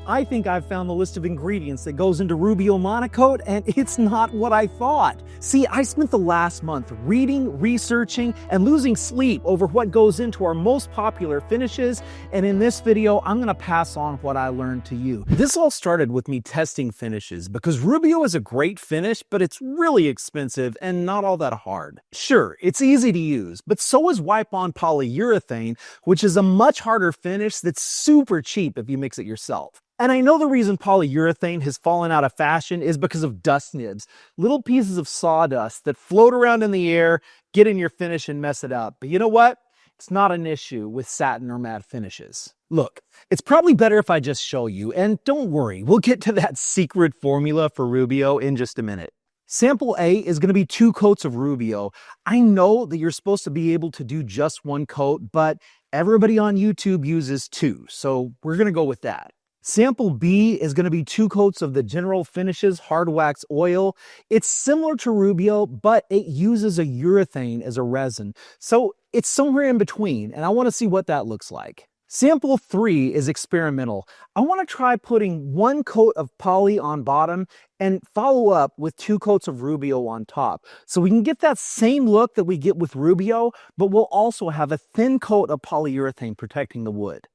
I think I've found the list of ingredients that goes into Rubio Monocoat, and it's not what I thought. See, I spent the last month reading, researching, and losing sleep over what goes into our most popular finishes, and in this video, I'm gonna pass on what I learned to you. This all started with me testing finishes, because Rubio is a great finish, but it's really expensive and not all that hard. Sure, it's easy to use, but so is wipe-on polyurethane, which is a much harder finish that's super cheap if you mix it yourself. And I know the reason polyurethane has fallen out of fashion is because of dust nibs, little pieces of sawdust that float around in the air, get in your finish and mess it up. But you know what? It's not an issue with satin or matte finishes. Look, it's probably better if I just show you, and don't worry, we'll get to that secret formula for Rubio in just a minute. Sample A is going to be 2 coats of Rubio. I know that you're supposed to be able to do just 1 coat, but everybody on YouTube uses 2, so we're going to go with that. Sample B is going to be 2 coats of the General Finishes hard wax oil. It's similar to Rubio, but it uses a urethane as a resin. So it's somewhere in between, and I want to see what that looks like. Sample 3 is experimental. I want to try putting 1 coat of poly on bottom and follow up with 2 coats of Rubio on top. So we can get that same look that we get with Rubio, but we'll also have a thin coat of polyurethane protecting the wood.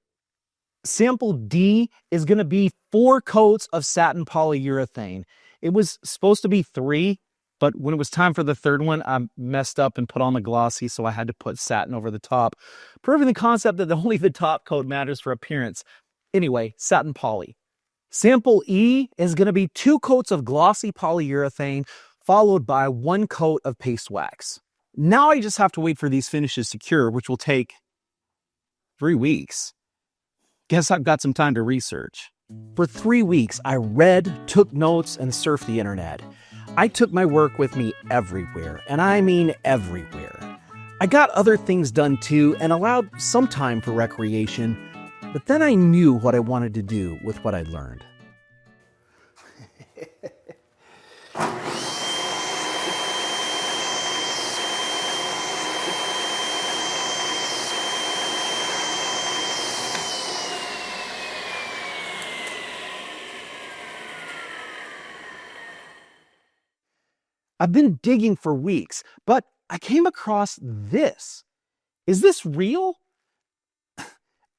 Sample D is going to be 4 coats of satin polyurethane. It was supposed to be 3, but when it was time for the 3rd one, I messed up and put on the glossy, so I had to put satin over the top, proving the concept that only the top coat matters for appearance. Anyway, satin poly. Sample E is going to be 2 coats of glossy polyurethane, followed by 1 coat of paste wax. Now I just have to wait for these finishes to cure, which will take 3 weeks. Guess I've got some time to research. For 3 weeks, I read, took notes, and surfed the internet. I took my work with me everywhere, and I mean everywhere. I got other things done too, and allowed some time for recreation, but then I knew what I wanted to do with what I'd learned. I've been digging for weeks, but I came across this. Is this real?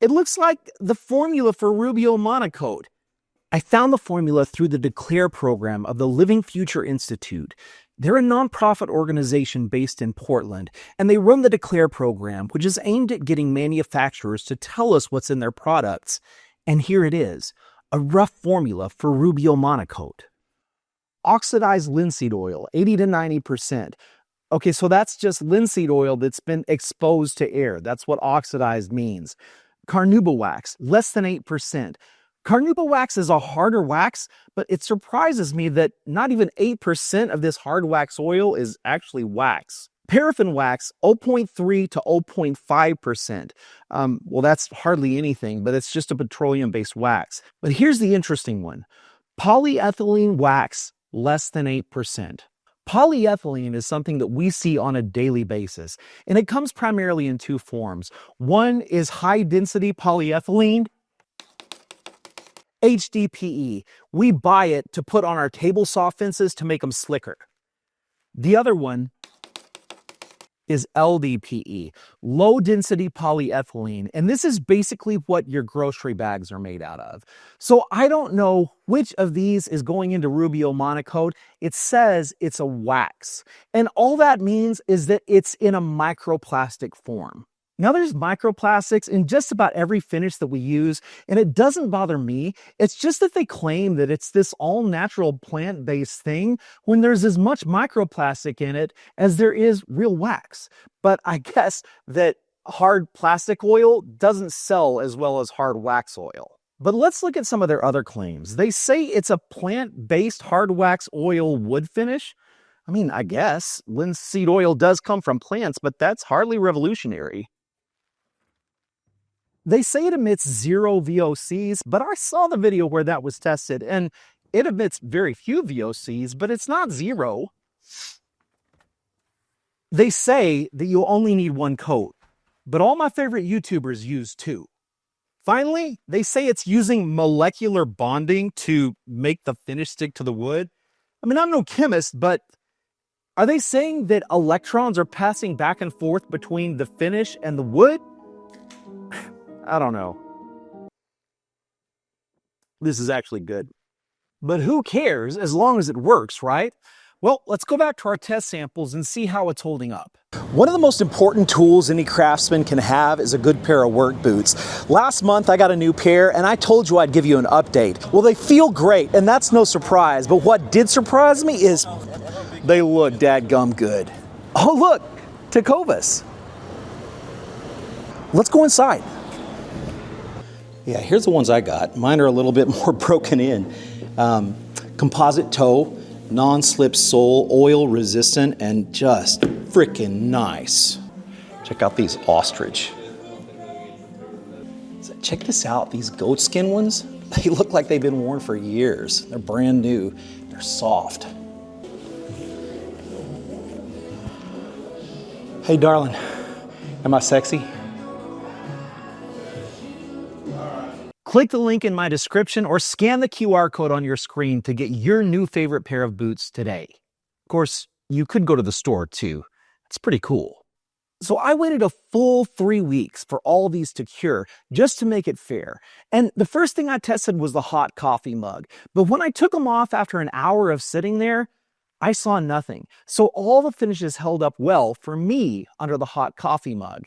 It looks like the formula for Rubio Monocoat. I found the formula through the Declare program of the Living Future Institute. They're a nonprofit organization based in Portland, and they run the Declare program, which is aimed at getting manufacturers to tell us what's in their products. And here it is, a rough formula for Rubio Monocoat. Oxidized linseed oil, 80 to 90%. Okay, so that's just linseed oil that's been exposed to air. That's what oxidized means. Carnauba wax, less than 8%. Carnauba wax is a harder wax, but it surprises me that not even 8% of this hard wax oil is actually wax. Paraffin wax, 0.3 to 0.5%. Well, that's hardly anything, but it's just a petroleum-based wax. But here's the interesting one. Polyethylene wax, less than 8%. Polyethylene is something that we see on a daily basis, and it comes primarily in 2 forms. One is high-density polyethylene, HDPE. We buy it to put on our table saw fences to make them slicker. The other one is LDPE, low-density polyethylene, and this is basically what your grocery bags are made out of. So I don't know which of these is going into Rubio Monocoat. It says it's a wax, and all that means is that it's in a microplastic form. Now, there's microplastics in just about every finish that we use, and it doesn't bother me. It's just that they claim that it's this all-natural plant-based thing when there's as much microplastic in it as there is real wax. But I guess that hard plastic oil doesn't sell as well as hard wax oil. But let's look at some of their other claims. They say it's a plant-based hard wax oil wood finish. I mean, I guess linseed oil does come from plants, but that's hardly revolutionary. They say it emits 0 VOCs, but I saw the video where that was tested, and it emits very few VOCs, but it's not 0. They say that you'll only need 1 coat, but all my favorite YouTubers use 2. Finally, they say it's using molecular bonding to make the finish stick to the wood. I mean, I'm no chemist, but are they saying that electrons are passing back and forth between the finish and the wood? I don't know. This is actually good. But who cares as long as it works, right? Well, let's go back to our test samples and see how it's holding up. One of the most important tools any craftsman can have is a good pair of work boots. Last month I got a new pair and I told you I'd give you an update. Well, they feel great and that's no surprise, but what did surprise me is they look dadgum good. Oh look, Tecovas. Let's go inside. Yeah, here's the ones I got. Mine are a little bit more broken in. Composite toe, non-slip sole, oil resistant, and just freaking nice. Check out these ostrich. Check this out, these goat skin ones. They look like they've been worn for years. They're brand new, they're soft. Hey darling, am I sexy? Click the link in my description or scan the QR code on your screen to get your new favorite pair of boots today. Of course, you could go to the store too. It's pretty cool. So I waited a full 3 weeks for all these to cure just to make it fair. And the first thing I tested was the hot coffee mug. But when I took them off after an hour of sitting there, I saw nothing. So all the finishes held up well for me under the hot coffee mug.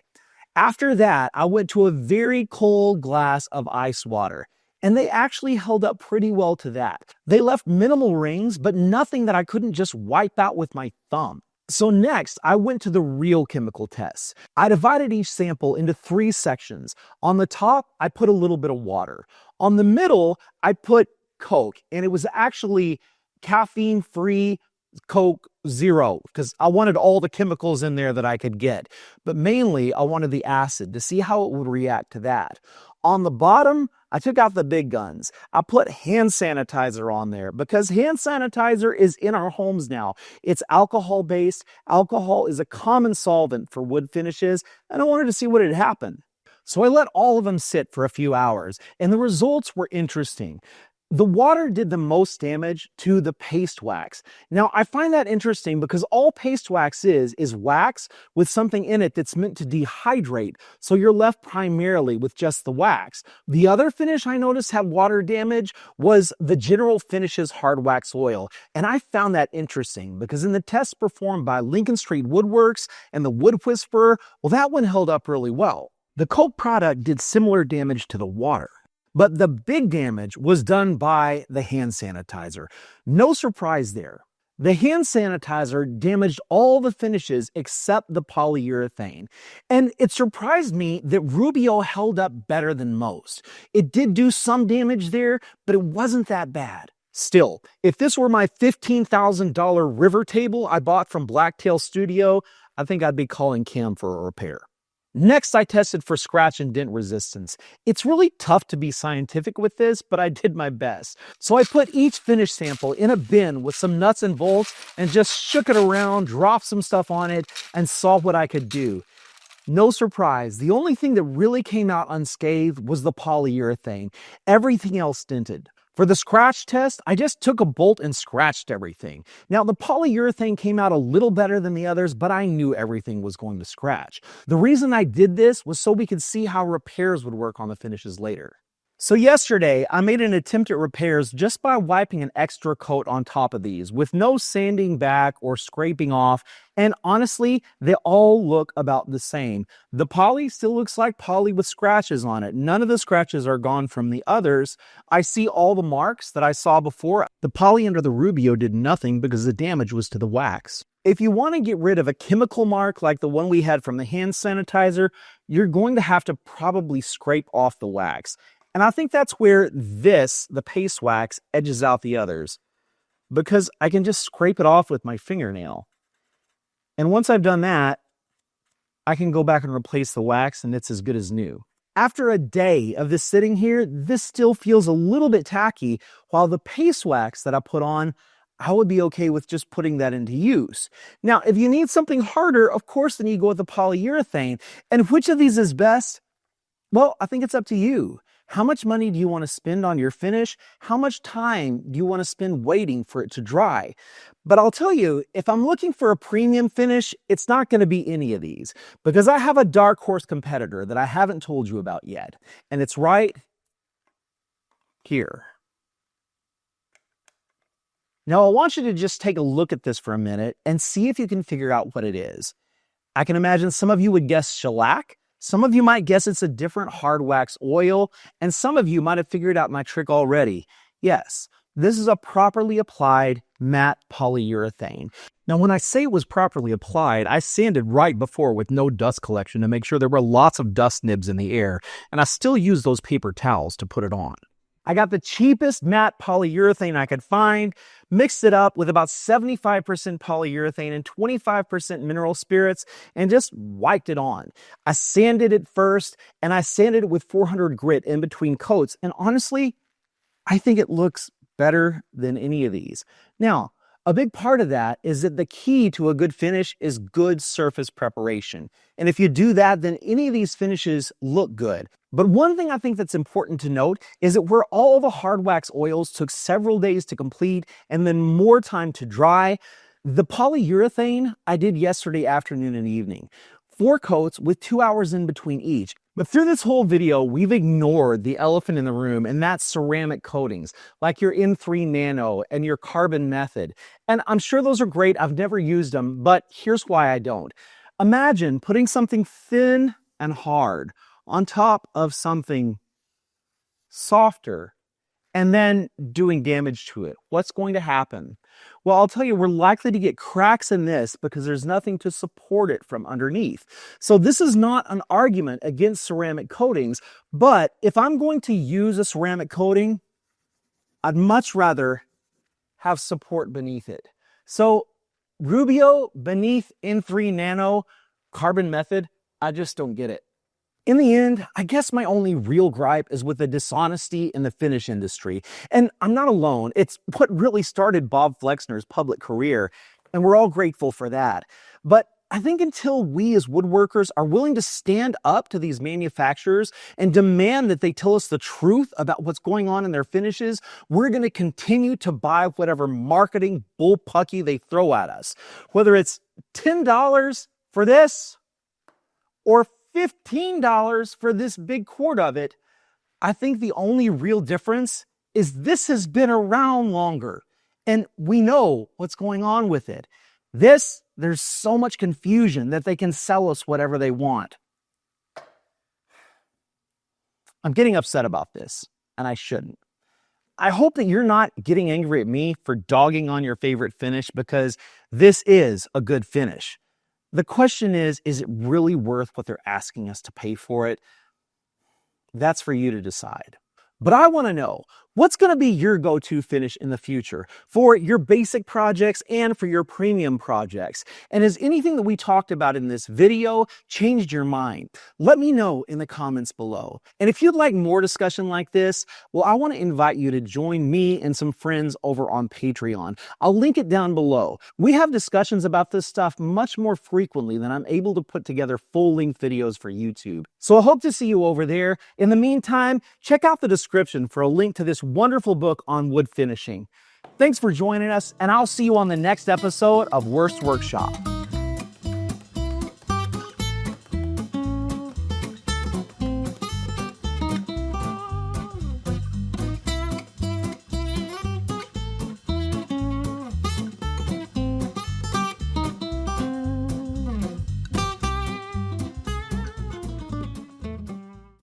After that, I went to a very cold glass of ice water, and they actually held up pretty well to that. They left minimal rings, but nothing that I couldn't just wipe out with my thumb. So next, I went to the real chemical tests. I divided each sample into 3 sections. On the top, I put a little bit of water. On the middle, I put Coke, and it was actually caffeine-free Coke Zero, because I wanted all the chemicals in there that I could get. But mainly, I wanted the acid to see how it would react to that. On the bottom, I took out the big guns. I put hand sanitizer on there because hand sanitizer is in our homes now. It's alcohol-based. Alcohol is a common solvent for wood finishes, and I wanted to see what had happened. So I let all of them sit for a few hours, and the results were interesting. The water did the most damage to the paste wax. Now, I find that interesting because all paste wax is wax with something in it that's meant to dehydrate, so you're left primarily with just the wax. The other finish I noticed had water damage was the General Finishes hard wax oil, and I found that interesting because in the tests performed by Lincoln Street Woodworks and the Wood Whisperer, well, that one held up really well. The Coke product did similar damage to the water. But the big damage was done by the hand sanitizer. No surprise there. The hand sanitizer damaged all the finishes except the polyurethane. And it surprised me that Rubio held up better than most. It did do some damage there, but it wasn't that bad. Still, if this were my $15,000 river table I bought from Blacktail Studio, I think I'd be calling Cam for a repair. Next, I tested for scratch and dent resistance. It's really tough to be scientific with this, but I did my best. So I put each finish sample in a bin with some nuts and bolts and just shook it around, dropped some stuff on it, and saw what I could do. No surprise, the only thing that really came out unscathed was the polyurethane. Everything else dented. For the scratch test, I just took a bolt and scratched everything. Now, the polyurethane came out a little better than the others, but I knew everything was going to scratch. The reason I did this was so we could see how repairs would work on the finishes later. So yesterday, I made an attempt at repairs just by wiping an extra coat on top of these with no sanding back or scraping off. And honestly, they all look about the same. The poly still looks like poly with scratches on it. None of the scratches are gone from the others. I see all the marks that I saw before. The poly under the Rubio did nothing because the damage was to the wax. If you want to get rid of a chemical mark like the one we had from the hand sanitizer, you're going to have to probably scrape off the wax. And I think that's where the paste wax, edges out the others, because I can just scrape it off with my fingernail. And once I've done that, I can go back and replace the wax and it's as good as new. After a day of this sitting here, this still feels a little bit tacky, while the paste wax that I put on, I would be okay with just putting that into use. Now, if you need something harder, of course, then you go with the polyurethane. And which of these is best? Well, I think it's up to you. How much money do you want to spend on your finish? How much time do you want to spend waiting for it to dry? But I'll tell you, if I'm looking for a premium finish, it's not going to be any of these, because I have a dark horse competitor that I haven't told you about yet, and it's right here. Now, I want you to just take a look at this for a minute and see if you can figure out what it is. I can imagine some of you would guess shellac. Some of you might guess it's a different hard wax oil, and some of you might have figured out my trick already. Yes, this is a properly applied matte polyurethane. Now, when I say it was properly applied, I sanded right before with no dust collection to make sure there were lots of dust nibs in the air, and I still use those paper towels to put it on. I got the cheapest matte polyurethane I could find, mixed it up with about 75% polyurethane and 25% mineral spirits, and just wiped it on. I sanded it first, and I sanded it with 400 grit in between coats, and honestly, I think it looks better than any of these. Now, a big part of that is that the key to a good finish is good surface preparation. And if you do that, then any of these finishes look good. But one thing I think that's important to note is that where all the hard wax oils took several days to complete and then more time to dry, the polyurethane I did yesterday afternoon and evening. 4 coats with 2 hours in between each. But through this whole video, we've ignored the elephant in the room, and that's ceramic coatings, like your N3 Nano and your carbon method. And I'm sure those are great. I've never used them, but here's why I don't. Imagine putting something thin and hard on top of something softer and then doing damage to it. What's going to happen? Well, I'll tell you, we're likely to get cracks in this because there's nothing to support it from underneath. So this is not an argument against ceramic coatings, but if I'm going to use a ceramic coating, I'd much rather have support beneath it. So Rubio beneath N3 Nano carbon method, I just don't get it. In the end, I guess my only real gripe is with the dishonesty in the finish industry. And I'm not alone. It's what really started Bob Flexner's public career, and we're all grateful for that. But I think until we as woodworkers are willing to stand up to these manufacturers and demand that they tell us the truth about what's going on in their finishes, we're going to continue to buy whatever marketing bullpucky they throw at us. Whether it's $10 for this or $15 for this big quart of it, I think the only real difference is this has been around longer and we know what's going on with it. This, there's so much confusion that they can sell us whatever they want. I'm getting upset about this, and I shouldn't. I hope that you're not getting angry at me for dogging on your favorite finish, because this is a good finish. The question is it really worth what they're asking us to pay for it? That's for you to decide. But I want to know, what's going to be your go-to finish in the future for your basic projects and for your premium projects? And has anything that we talked about in this video changed your mind? Let me know in the comments below. And if you'd like more discussion like this, well, I want to invite you to join me and some friends over on Patreon. I'll link it down below. We have discussions about this stuff much more frequently than I'm able to put together full-length videos for YouTube. So I hope to see you over there. In the meantime, check out the description for a link to this wonderful book on wood finishing. Thanks for joining us, and I'll see you on the next episode of Worst Workshop.